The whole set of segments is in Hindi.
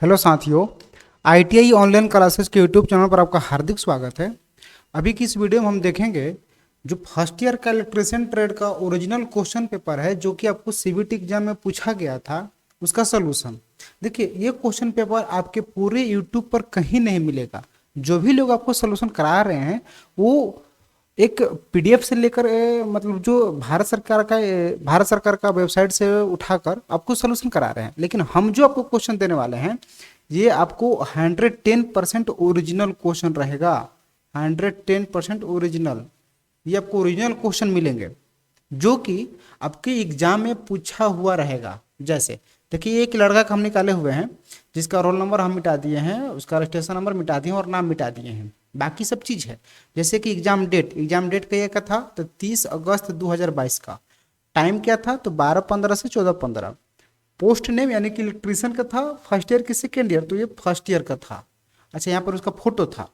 हेलो साथियों, आईटीआई ऑनलाइन क्लासेस के यूट्यूब चैनल पर आपका हार्दिक स्वागत है। अभी की इस वीडियो में हम देखेंगे जो फर्स्ट ईयर का इलेक्ट्रीशियन ट्रेड का ओरिजिनल क्वेश्चन पेपर है जो कि आपको सीबीटी एग्जाम में पूछा गया था, उसका सलूशन। देखिए, ये क्वेश्चन पेपर आपके पूरे यूट्यूब पर कहीं नहीं मिलेगा। जो भी लोग आपको सलूशन करा रहे हैं वो एक पीडीएफ से लेकर मतलब जो भारत सरकार का वेबसाइट से उठाकर आपको सोल्यूशन करा रहे हैं, लेकिन हम जो आपको क्वेश्चन देने वाले हैं ये आपको 110% ओरिजिनल क्वेश्चन रहेगा। 110% ओरिजिनल, ये आपको ओरिजिनल क्वेश्चन मिलेंगे जो कि आपके एग्जाम में पूछा हुआ रहेगा। जैसे देखिए, एक लड़का का हम निकाले हुए हैं जिसका रोल नंबर हम मिटा दिए हैं, उसका रजिस्ट्रेशन नंबर मिटा दिए और नाम मिटा दिए हैं, बाकी सब चीज़ है। जैसे कि एग्जाम डेट का था तो 30 अगस्त 2022 का। टाइम क्या था तो 12:15 से 14:15। पोस्ट नेम यानी कि इलेक्ट्रीशियन का था, फर्स्ट ईयर की सेकेंड ईयर, तो ये फर्स्ट ईयर का था। अच्छा, यहाँ पर उसका फोटो था।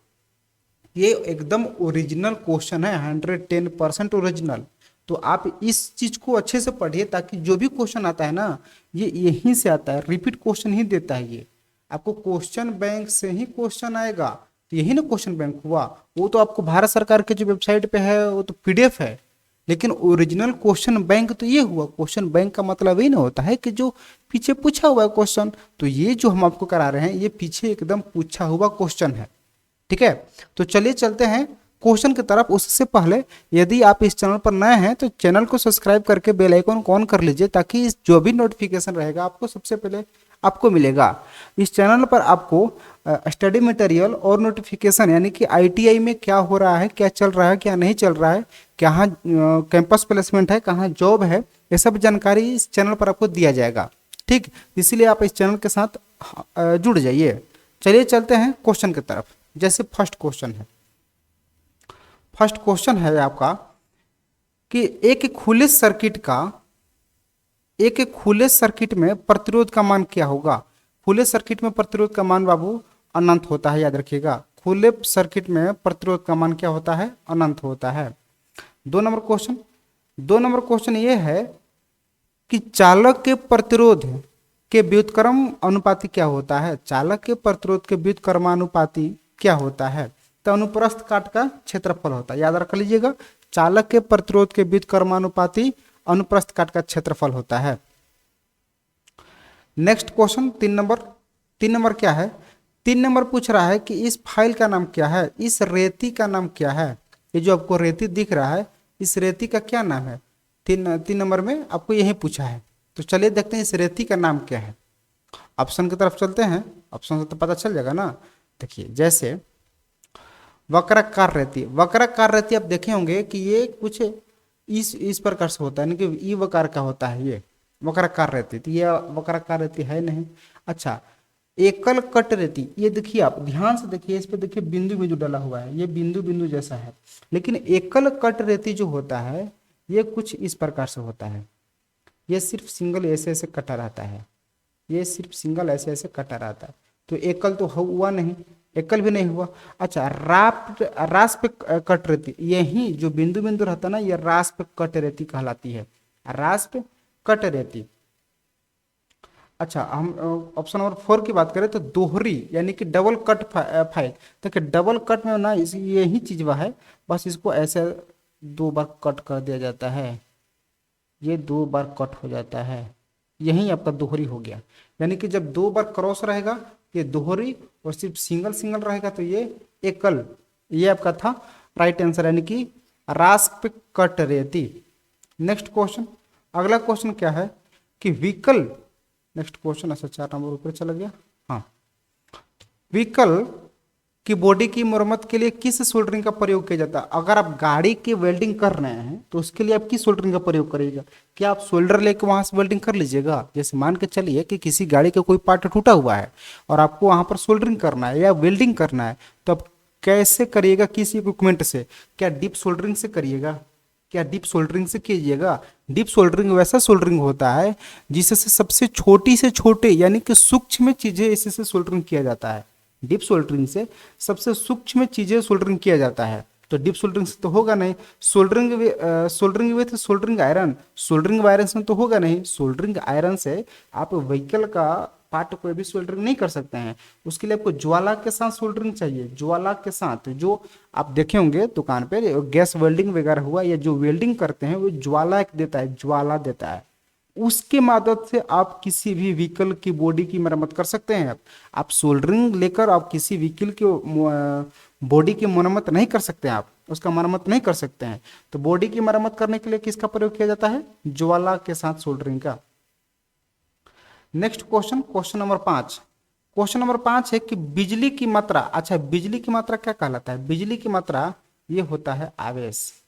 ये एकदम ओरिजिनल क्वेश्चन है, 110% ओरिजिनल। तो आप इस चीज को अच्छे से पढ़िए ताकि जो भी क्वेश्चन आता है ना, ये यहीं से आता है, रिपीट क्वेश्चन ही देता है। ये आपको क्वेश्चन बैंक से ही क्वेश्चन आएगा, तो यही ना क्वेश्चन बैंक हुआ। वो तो आपको भारत सरकार के जो वेबसाइट पे है वो तो पीडीएफ है, लेकिन ओरिजिनल क्वेश्चन बैंक तो ये हुआ। क्वेश्चन बैंक का मतलब ये ना होता है कि जो पीछे पूछा हुआ है क्वेश्चन, तो ये जो हम आपको करा रहे हैं ये पीछे एकदम पूछा हुआ क्वेश्चन है। ठीक है, तो चलिए चलते हैं क्वेश्चन की तरफ। उससे पहले यदि आप इस चैनल पर नए हैं तो चैनल को सब्सक्राइब करके बेल आइकन को ऑन कर लीजिए ताकि जो भी नोटिफिकेशन रहेगा आपको सबसे पहले आपको मिलेगा। इस चैनल पर आपको स्टडी मटेरियल और नोटिफिकेशन यानी कि आईटीआई में क्या हो रहा है, क्या चल रहा है, क्या नहीं चल रहा है, कहाँ कैंपस प्लेसमेंट है, कहाँ जॉब है, ये सब जानकारी इस चैनल पर आपको दिया जाएगा। ठीक, इसीलिए आप इस चैनल के साथ जुड़ जाइए। चलिए चलते हैं क्वेश्चन की तरफ। जैसे फर्स्ट क्वेश्चन है आपका कि एक खुले सर्किट में प्रतिरोध का मान क्या होगा। खुले सर्किट में प्रतिरोध का मान बाबू अनंत होता है, याद रखिएगा। खुले सर्किट में प्रतिरोध का मान क्या होता है, अनंत होता है। 2 नंबर क्वेश्चन ये है कि चालक के प्रतिरोध के व्युत्क्रम अनुपाती क्या होता है। चालक के प्रतिरोध के व्युत्क्रमानुपाती क्या होता है, तो अनुप्रस्थ काट का क्षेत्रफल होता है, याद रख लीजिएगा। चालक के प्रतिरोध के व्युत्क्रमानुपाती अनुप्रस्थ काट का क्षेत्रफल होता है। नेक्स्ट क्वेश्चन 3 नंबर क्या है। 3 नंबर पूछ रहा है कि इस फाइल का नाम क्या है, इस रेती का नाम क्या है। ये जो आपको रेती दिख रहा है, इस रेती का क्या नाम है। 3 नंबर में आपको यही पूछा है। तो चलिए देखते हैं इस रेती का नाम क्या है। ऑप्शन की तरफ चलते हैं, ऑप्शन से तो पता चल जाएगा ना। देखिए, जैसे वक्राकार रहती आप देखे होंगे कि ये कुछ इस प्रकार से होता है, यानी कि ई वकार का होता है। ये वक्राकार रहती, तो ये वक्राकार रहती है नहीं। अच्छा, एकल कट रहती, ये देखिए आप ध्यान से देखिए, इस पे देखिए बिंदु बिंदु डाला हुआ है, ये बिंदु बिंदु जैसा है। लेकिन एकल कट रहती जो होता है ये कुछ इस प्रकार से होता है। ये सिर्फ सिंगल ऐसे ऐसे कटा रहता है, ये सिर्फ सिंगल ऐसे ऐसे कटा रहता है। तो एकल तो हुआ नहीं, एकल भी नहीं हुआ। अच्छा, रास पे कट रहती, यही जो बिंदु बिंदु रहता ना, ये रास पे कट रहती कहलाती है, रास पे कट रहती। अच्छा, हम ऑप्शन नंबर 4 की बात करें तो दोहरी यानी कि डबल कट फाइल। देखिए, डबल कट में ना यही चीज वह है, बस इसको ऐसे 2 बार कट कर दिया जाता है, ये 2 बार कट हो जाता है, यही आपका दोहरी हो गया। यानी कि जब 2 बार क्रॉस रहेगा ये दोहरी, और सिर्फ सिंगल सिंगल रहेगा तो ये एकल। ये आपका था राइट आंसर, यानी कि रास पे कट रहती। नेक्स्ट क्वेश्चन, अगला क्वेश्चन क्या है कि व्हीकल, नेक्स्ट क्वेश्चन, अच्छा 4 नंबर ऊपर चला गया। हाँ, व्हीकल की बॉडी की मरम्मत के लिए किस सोल्डरिंग का प्रयोग किया जाता है। अगर आप गाड़ी की वेल्डिंग कर रहे हैं तो उसके लिए आप किस सोल्डरिंग का प्रयोग करिएगा। क्या आप सोल्डर लेके वहां से वेल्डिंग कर लीजिएगा। जैसे मान के चलिए कि किसी गाड़ी का कोई पार्ट टूटा हुआ है और आपको वहां पर सोल्डरिंग करना है या वेल्डिंग करना है, तो आप कैसे करिएगा, किस इक्विपमेंट से। क्या डीप सोल्डरिंग से करिएगा, क्या डीप सोल्डरिंग से कीजिएगा। डीप सोल्डरिंग वैसा सोल्डरिंग होता है जिससे सबसे छोटी से छोटे यानी कि सूक्ष्म चीजें इससे सोल्डरिंग किया जाता है। डीप सोल्डरिंग से सबसे सूक्ष्म चीजें सोल्डरिंग किया जाता है। तो डीप सोल्डरिंग से तो होगा नहीं। Soldering with soldering iron, soldering iron से तो होगा नहीं। सोल्डरिंग आयरन से आप व्हीकल का पार्ट कोई भी सोल्डरिंग नहीं कर सकते हैं। उसके लिए आपको ज्वाला के साथ सोल्डरिंग चाहिए, ज्वाला के साथ। जो आप देखे होंगे दुकान पे गैस वेल्डिंग वगैरह हुआ या जो वेल्डिंग करते हैं वो ज्वाला एक देता है, ज्वाला देता है। उसके मदद से आप किसी भी व्हीकल की बॉडी की मरम्मत कर सकते हैं। आप सोल्डरिंग लेकर आप किसी व्हीकल के बॉडी की मरम्मत नहीं कर सकते हैं, आप उसका मरम्मत नहीं कर सकते हैं। तो बॉडी की मरम्मत करने के लिए किसका प्रयोग किया जाता है? ज्वाला के साथ सोल्डरिंग का। Next question, question number 5। Question number 5 है कि बिजली की मात्रा, अच्छा बिजली की मात्रा क्या कहलाता है? बिजली की मात्रा ये होता है आवेश।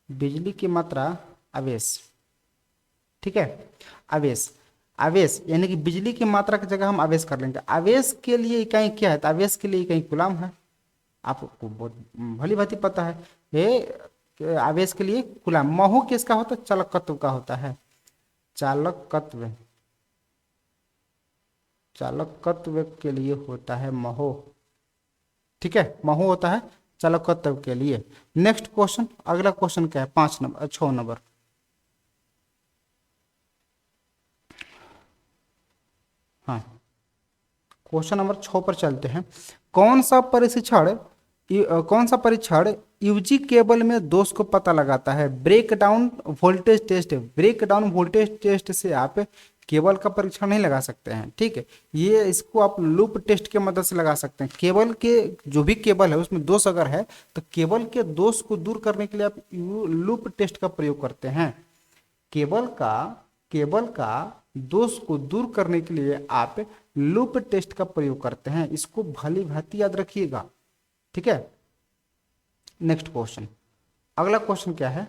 बिजली की मात्रा आवेश, ठीक है। आवेश, आवेश यानी कि बिजली की मात्रा की जगह हम आवेश कर लेंगे। आवेश के लिए इकाई क्या है? तो आवेश के लिए इकाई कूलाम है। आपको बहुत भली भांति पता है ये आवेश के लिए कूलाम। महो किसका होता है? चालकत्व का होता है। चालकत्व, चालकत्व के लिए होता है महो, ठीक है। महो होता है चालकत्व के लिए। नेक्स्ट क्वेश्चन, अगला क्वेश्चन क्या है? 5 नंबर, 6 नंबर। हाँ, क्वेश्चन नंबर 6 पर चलते हैं। कौन सा परीक्षण यूजी केबल में दोष को पता लगाता है? Break down voltage test. Break down voltage test से आप केबल का परीक्षण नहीं लगा सकते हैं, ठीक है। ये इसको आप लूप टेस्ट के मदद से लगा सकते हैं। केबल के जो भी केबल है उसमें दोष अगर है तो केबल के दोष को दूर करने के लिए आप लूप टेस्ट का प्रयोग करते हैं। केबल का दोष को दूर करने के लिए आप लूप टेस्ट का प्रयोग करते हैं। इसको भली भांति याद रखिएगा, ठीक है। नेक्स्ट क्वेश्चन, अगला क्वेश्चन क्या है?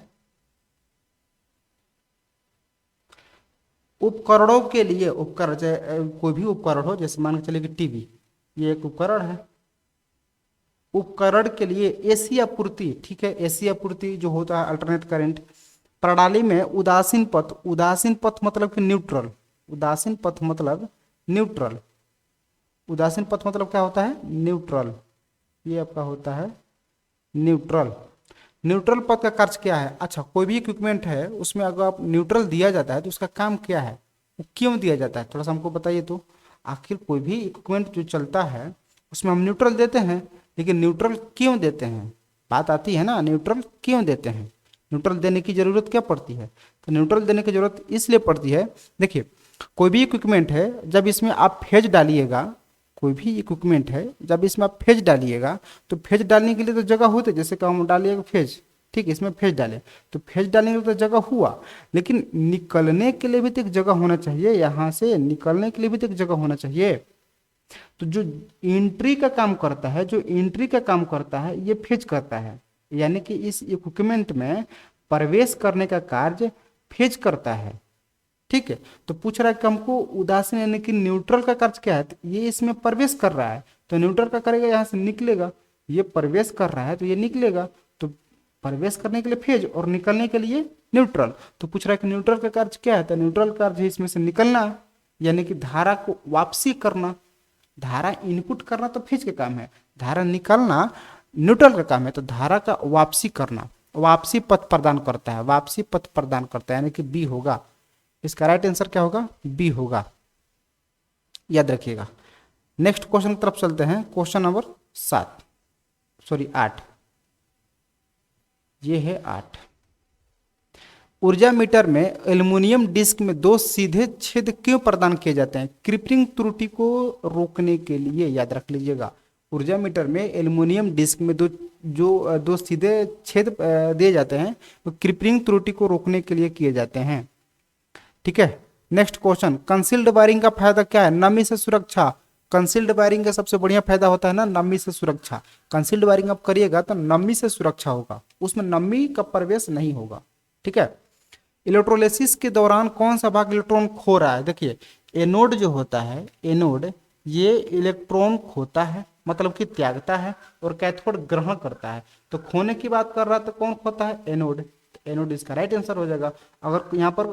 उपकरणों के लिए, उपकरण कोई भी उपकरण हो, जैसे मान के चलिए कि टीवी, ये एक उपकरण है। उपकरण के लिए एसी आपूर्ति, ठीक है, एसी आपूर्ति जो होता है अल्टरनेट करंट प्रणाली में उदासीन पथ, उदासीन पथ मतलब कि न्यूट्रल, उदासीन पथ मतलब न्यूट्रल, उदासीन पथ मतलब क्या होता है? न्यूट्रल। ये आपका होता है न्यूट्रल। न्यूट्रल पथ का कार्य क्या है? अच्छा, कोई भी इक्विपमेंट है उसमें अगर आप न्यूट्रल दिया जाता है तो उसका काम क्या है, वो क्यों दिया जाता है? थोड़ा सा हमको बताइए तो। आखिर कोई भी इक्विपमेंट जो चलता है उसमें हम न्यूट्रल देते हैं, लेकिन न्यूट्रल क्यों देते हैं? बात आती है ना, न्यूट्रल क्यों देते हैं? न्यूट्रल देने की जरूरत क्या पड़ती है? तो न्यूट्रल देने की जरूरत इसलिए पड़ती है, देखिए कोई भी इक्विपमेंट है जब इसमें आप फेज डालिएगा, कोई भी इक्विपमेंट है जब इसमें आप फेज डालिएगा तो फेज डालने के लिए तो जगह होती है, जैसे कि हम डालिएगा फेज, ठीक है, इसमें फेज डाले तो फेज डालने के लिए तो जगह हुआ, लेकिन निकलने के लिए भी तो एक जगह होना चाहिए। यहाँ से निकलने के लिए भी तो एक जगह होना चाहिए। तो जो एंट्री का काम करता है, जो एंट्री का काम करता है ये फेज करता है, यानी कि इस इक्विपमेंट में प्रवेश करने का कार्य फेज करता है, ठीक है। तो पूछ रहा है कि हमको उदासीन यानी कि न्यूट्रल का कार्य क्या है? तो ये इसमें प्रवेश कर रहा है तो न्यूट्रल का करेगा, यहाँ से निकलेगा। ये प्रवेश कर रहा है तो ये निकलेगा, तो प्रवेश करने के लिए फेज और निकलने के लिए न्यूट्रल। तो पूछ रहा है कि न्यूट्रल का कार्य क्या है? तो न्यूट्रल कार्य है इसमें से निकलना, यानी कि धारा को वापसी करना। धारा इनपुट करना तो फेज का काम है, धारा निकलना न्यूट्रल का काम है। तो धारा का वापसी करना, वापसी पथ प्रदान करता है, वापसी पथ प्रदान करता है, यानी कि बी होगा। इसका राइट आंसर क्या होगा? बी होगा, याद रखिएगा। नेक्स्ट क्वेश्चन की तरफ चलते हैं। क्वेश्चन नंबर 8, ये है 8। ऊर्जा मीटर में एल्युमिनियम डिस्क में 2 सीधे छेद क्यों प्रदान किए जाते हैं? क्रिपिंग त्रुटि को रोकने के लिए, याद रख लीजिएगा। ऊर्जा मीटर में एल्युमिनियम डिस्क में दो सीधे छेद दिए जाते हैं, वो क्रिपिंग त्रुटि को रोकने के लिए किए जाते हैं, ठीक है। नेक्स्ट क्वेश्चन, कंसील्ड वायरिंग का फायदा क्या है? नमी से सुरक्षा। कंसील्ड वायरिंग का सबसे बढ़िया फायदा होता है ना नमी से सुरक्षा। कंसील्ड वायरिंग आप करिएगा तो नमी से सुरक्षा होगा, उसमें नमी का प्रवेश नहीं होगा, ठीक है। इलेक्ट्रोलिसिस के दौरान कौन सा भाग इलेक्ट्रॉन खो रहा है? देखिए एनोड जो होता है, एनोड ये इलेक्ट्रॉन खोता है मतलब कि त्यागता है, और कैथोड ग्रहण करता है। तो खोने की बात कर रहा है तो कौन खोता है? एनोड। तो एनोड इसका राइट आंसर हो जाएगा। अगर यहाँ पर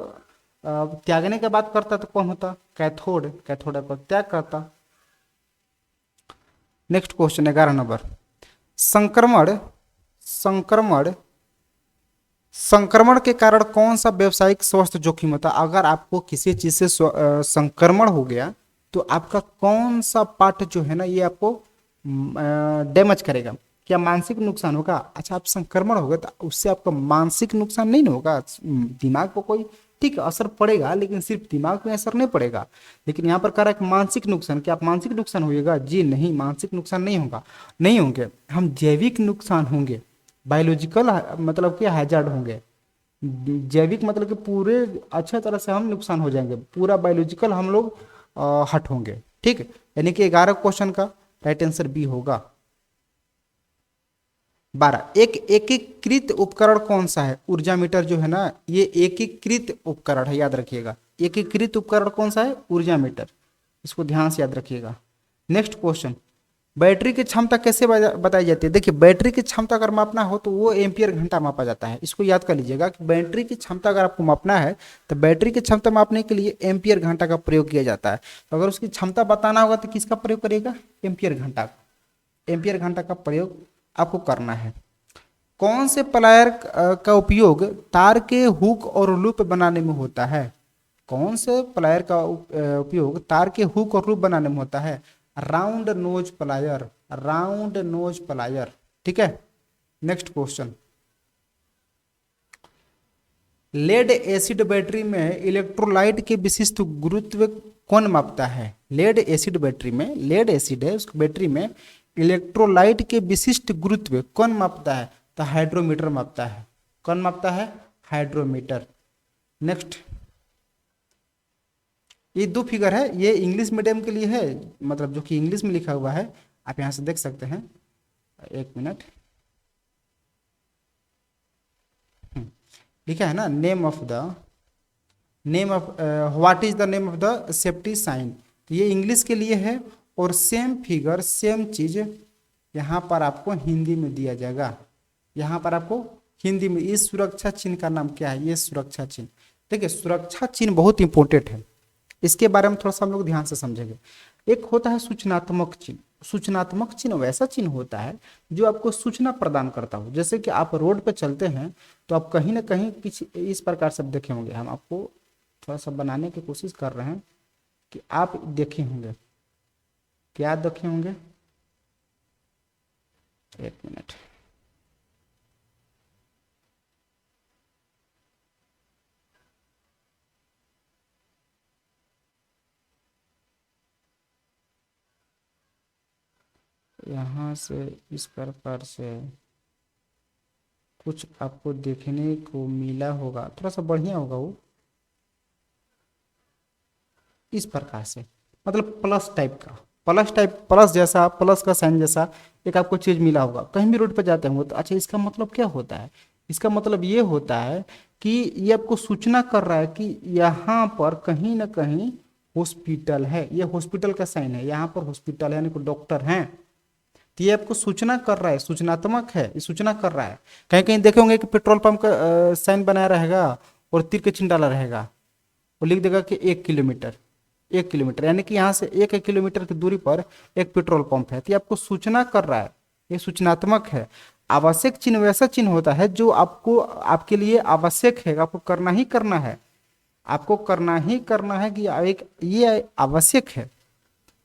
त्यागने की बात करता तो कौन होता? कैथोड। कैथोड पर त्याग करता। नेक्स्ट क्वेश्चन 11 नंबर, संक्रमण के कारण कौन सा व्यवसायिक स्वास्थ्य जोखिम होता है? अगर आपको किसी चीज से संक्रमण हो गया तो आपका कौन सा पार्ट जो है ना ये आपको डैमेज करेगा? क्या मानसिक नुकसान होगा? अच्छा, आप संक्रमण होगा तो उससे आपका मानसिक नुकसान नहीं ना होगा, दिमाग को कोई ठीक है असर पड़ेगा, लेकिन सिर्फ दिमाग में असर नहीं पड़ेगा। लेकिन यहाँ पर कह रहा है कि मानसिक नुकसान, क्या आप मानसिक नुकसान होगा? जी नहीं, मानसिक नुकसान नहीं होगा, नहीं होंगे। हम जैविक नुकसान होंगे, बायोलॉजिकल मतलब कि हैजार्ड होंगे। जैविक मतलब कि पूरे अच्छे तरह से हम नुकसान हो जाएंगे, पूरा बायोलॉजिकल हम लोग हट होंगे। ठीक है, यानी कि 11 क्वेश्चन का राइट आंसर बी होगा। 12, एक एकीकृत उपकरण कौन सा है? ऊर्जा मीटर जो है ना ये एकीकृत उपकरण है, याद रखिएगा। एकीकृत उपकरण कौन सा है? ऊर्जा मीटर, इसको ध्यान से याद रखिएगा। नेक्स्ट क्वेश्चन, बैटरी की क्षमता कैसे बताई जाती है? देखिए, बैटरी की क्षमता अगर मापना हो तो वो एम्पियर घंटा मापा जाता है। इसको याद कर लीजिएगा कि बैटरी की क्षमता अगर आपको मापना है तो बैटरी की क्षमता मापने के लिए एम्पियर घंटा का प्रयोग किया जाता है। तो अगर उसकी क्षमता बताना होगा तो किसका प्रयोग करिएगा? एम्पियर घंटा। एम्पियर घंटा का प्रयोग आपको करना है। कौन से प्लायर का उपयोग तार के हुक और लूप बनाने में होता है? कौन से प्लायर का उपयोग तार के हुक और लूप बनाने में होता है? Round nose plier, round nose plier. ठीक है, next question, lead acid battery में इलेक्ट्रोलाइट के विशिष्ट गुरुत्व कौन मापता है? लेड एसिड बैटरी में, लेड एसिड है उस बैटरी में, इलेक्ट्रोलाइट के विशिष्ट गुरुत्व कौन मापता है? तो हाइड्रोमीटर मापता है। कौन मापता है? हाइड्रोमीटर। नेक्स्ट, ये दो फिगर है, ये इंग्लिश मीडियम के लिए है, मतलब जो कि इंग्लिश में लिखा हुआ है, आप यहां से देख सकते हैं। एक मिनट, लिखा है ना, name of what is the name of the safety sign, तो ये इंग्लिश के लिए है। और सेम फिगर सेम चीज यहाँ पर आपको हिंदी में दिया जाएगा। यहाँ पर आपको हिंदी में, इस सुरक्षा चिन्ह का नाम क्या है? ये सुरक्षा चिन्ह। देखिए, सुरक्षा चिन्ह बहुत इंपॉर्टेंट है, इसके बारे में थोड़ा सा हम लोग ध्यान से समझेंगे। एक होता है सूचनात्मक चिन्ह। सूचनात्मक चिन्ह वैसा चिन्ह होता है जो आपको सूचना प्रदान करता हो। जैसे कि आप रोड पे चलते हैं तो आप कहीं ना कहीं किसी इस प्रकार से देखे होंगे, हम आपको थोड़ा सा बनाने की कोशिश कर रहे हैं कि आप देखे होंगे। क्या देखे होंगे? एक मिनट, यहाँ से इस प्रकार से कुछ आपको देखने को मिला होगा, थोड़ा सा बढ़िया होगा वो, इस प्रकार से, मतलब प्लस टाइप का, प्लस टाइप, प्लस जैसा, प्लस का साइन जैसा एक आपको चीज मिला होगा। कहीं भी रोड पर जाते होंगे तो अच्छा, इसका मतलब क्या होता है? इसका मतलब ये होता है कि ये आपको सूचना कर रहा है कि यहाँ पर कहीं ना कहीं हॉस्पिटल है। ये हॉस्पिटल का साइन है, यहाँ पर हॉस्पिटल है, यानी कि डॉक्टर हैं। तो ये आपको सूचना कर रहा है, सूचनात्मक है, ये सूचना कर रहा है। कहीं कहीं देखे होंगे कि पेट्रोल पंप का साइन बनाया रहेगा और तीर के चिन्ह डाला रहेगा, और लिख देगा कि 1 किलोमीटर, 1 किलोमीटर, यानी कि यहाँ से 1 किलोमीटर की दूरी पर एक पेट्रोल पंप है। तो ये आपको सूचना कर रहा है, ये सूचनात्मक है। आवश्यक चिन्ह वैसा चिन्ह होता है जो आपको, आपके लिए आवश्यक है, आपको करना ही करना है, आपको करना ही करना है कि एक ये आवश्यक है।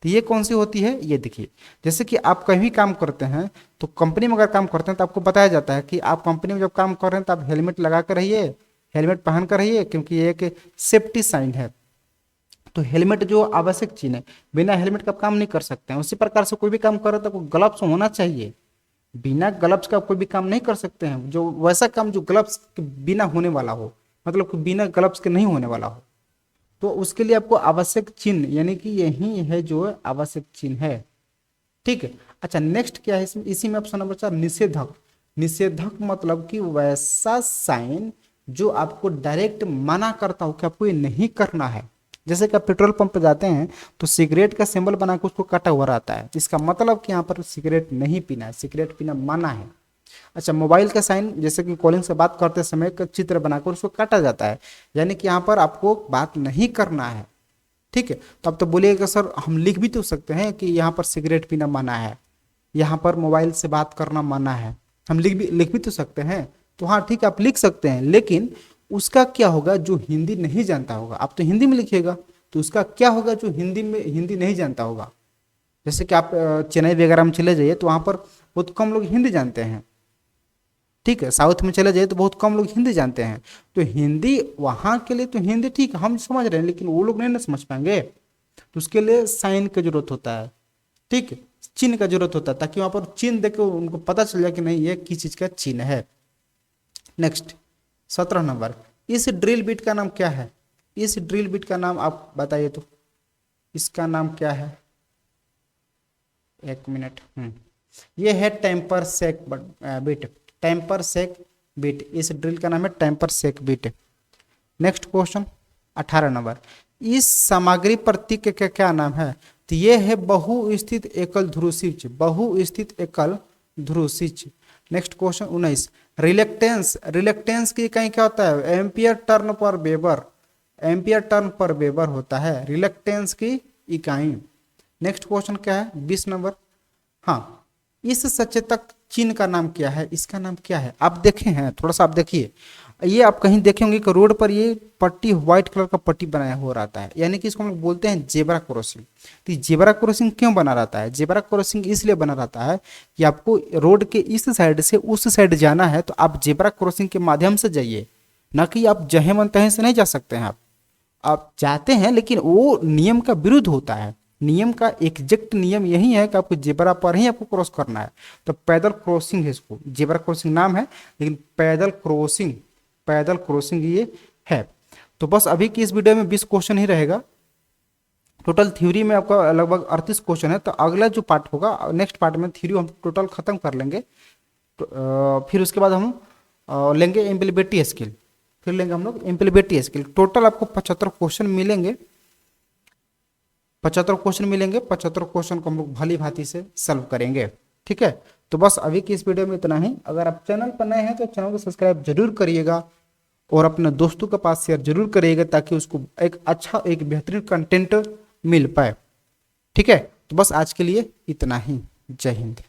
तो ये कौन सी होती है? ये देखिए, जैसे कि आप कहीं काम करते हैं तो कंपनी में अगर काम करते हैं तो आपको बताया जाता है कि आप कंपनी में जब काम कर रहे हैं तो आप हेलमेट लगा कर रहिए, हेलमेट पहन कर रहिए, क्योंकि ये एक सेफ्टी साइन है। तो हेलमेट जो आवश्यक चीज है, बिना हेलमेट का आप काम नहीं कर सकते हैं। उसी प्रकार से कोई भी काम कर रहे हैं तो ग्लव्स होना चाहिए, बिना ग्लव्स का कोई भी काम नहीं कर सकते हैं। जो वैसा काम जो ग्लव्स के बिना होने वाला हो, मतलब कि बिना ग्लव्स के नहीं होने वाला हो, तो उसके लिए आपको आवश्यक चिन्ह, यानी कि यही है जो आवश्यक चिन्ह है। ठीक है, अच्छा नेक्स्ट क्या है इसमें? इसी में ऑप्शन नंबर 4, निषेधक। निषेधक मतलब कि वैसा साइन जो आपको डायरेक्ट मना करता हो कि आपको ये नहीं करना है। जैसे कि आप पेट्रोल पंप पे जाते हैं तो सिगरेट का सिंबल बना के उसको काटा हुआ रहता है, इसका मतलब कि यहाँ पर सिगरेट नहीं पीना है, सिगरेट पीना मना है। अच्छा, मोबाइल का साइन, जैसे कि कॉलिंग से बात करते समय का चित्र बनाकर उसको काटा जाता है, यानी कि यहाँ पर आपको बात नहीं करना है। ठीक है, तो अब तो बोलिएगा सर हम लिख भी तो सकते हैं कि यहाँ पर सिगरेट पीना मना है, यहाँ पर मोबाइल से बात करना मना है, हम लिख भी तो सकते हैं। तो हाँ ठीक है, आप लिख सकते हैं, लेकिन उसका क्या होगा? जो हिंदी नहीं जानता होगा, आप तो हिंदी में लिखिएगा, तो उसका क्या होगा जो हिंदी नहीं जानता होगा। जैसे कि आप चेन्नई वगैरह में चले जाइए तो वहाँ पर बहुत कम लोग हिंदी जानते हैं, ठीक है। साउथ में चले जाइए तो बहुत कम लोग हिंदी जानते हैं। तो हिंदी वहाँ के लिए तो हिंदी ठीक है, हम समझ रहे हैं, लेकिन वो लोग नहीं ना समझ पाएंगे। तो उसके लिए साइन की जरूरत होता है, ठीक है, चिन्ह का जरूरत होता है, ताकि वहाँ पर चिन्ह देख के उनको पता चल जाए कि नहीं ये किस चीज़ का चिन्ह है। नेक्स्ट 17 नंबर, इस ड्रिल बीट का नाम क्या है? इस ड्रिल बीट का नाम आप बताइए तो, इसका नाम क्या है? एक मिनट। ये है टेम्पर सेक बीट, टेम्पर सेक बीट, इस ड्रिल का नाम है टेम्पर सेक बीट। नेक्स्ट क्वेश्चन 18 नंबर, इस सामग्री प्रतीक का क्या नाम है? तो ये है बहुस्थित एकल ध्रुवीच, बहुस्थित एकल ध्रुवीच। नेक्स्ट क्वेश्चन 19, रिलेक्टेंस, रिलेक्टेंस की इकाई क्या होता है? एम्पियर टर्न पर वेबर, एम्पियर टर्न पर वेबर होता है रिलेक्टेंस की इकाई। नेक्स्ट क्वेश्चन क्या है? 20 नंबर, हाँ, इस सचेतक चिन्ह का नाम क्या है? इसका नाम क्या है? आप देखे हैं, थोड़ा सा आप देखिए, ये आप कहीं देखे होंगे कि रोड पर ये पट्टी व्हाइट कलर का पट्टी बनाया हो रहता है, यानी कि इसको हम लोग बोलते हैं जेब्रा क्रॉसिंग। तो जेब्रा क्रॉसिंग क्यों बना रहता है? जेब्रा क्रॉसिंग इसलिए बना रहता है कि आपको रोड के इस साइड से उस साइड जाना है तो आप जेब्रा क्रॉसिंग के माध्यम से जाइए, ना कि आप जहे मन तहे से नहीं जा सकते हैं। आप जाते हैं लेकिन वो नियम का विरुद्ध होता है। नियम का एग्जैक्ट नियम यही है कि आपको जेब्रा पर ही आपको क्रॉस करना है। तो पैदल क्रॉसिंग है, इसको जेब्रा क्रॉसिंग नाम है, लेकिन पैदल क्रॉसिंग, पैदल क्रॉसिंग ये है। तो बस अभी की इस वीडियो में 20 क्वेश्चन ही रहेगा। टोटल थ्योरी में आपका लगभग 38 क्वेश्चन है। तो अगला जो पार्ट होगा, नेक्स्ट पार्ट में थ्योरी हम टोटल खत्म कर लेंगे। फिर उसके बाद हम लेंगे एम्प्लीबिलिटी स्किल, फिर लेंगे हम लोग एम्प्लीबिलिटी स्किल। टोटल आपको 75 क्वेश्चन मिलेंगे, 75 क्वेश्चन मिलेंगे। 75 क्वेश्चन को हम लोग भली भांति से सॉल्व करेंगे, ठीक है। तो बस अभी की इस वीडियो में इतना ही। अगर आप चैनल पर नए हैं तो चैनल को सब्सक्राइब जरूर करिएगा और अपने दोस्तों के पास शेयर जरूर करिएगा, ताकि उसको एक अच्छा, एक बेहतरीन कंटेंट मिल पाए, ठीक है। तो बस आज के लिए इतना ही। जय हिंद।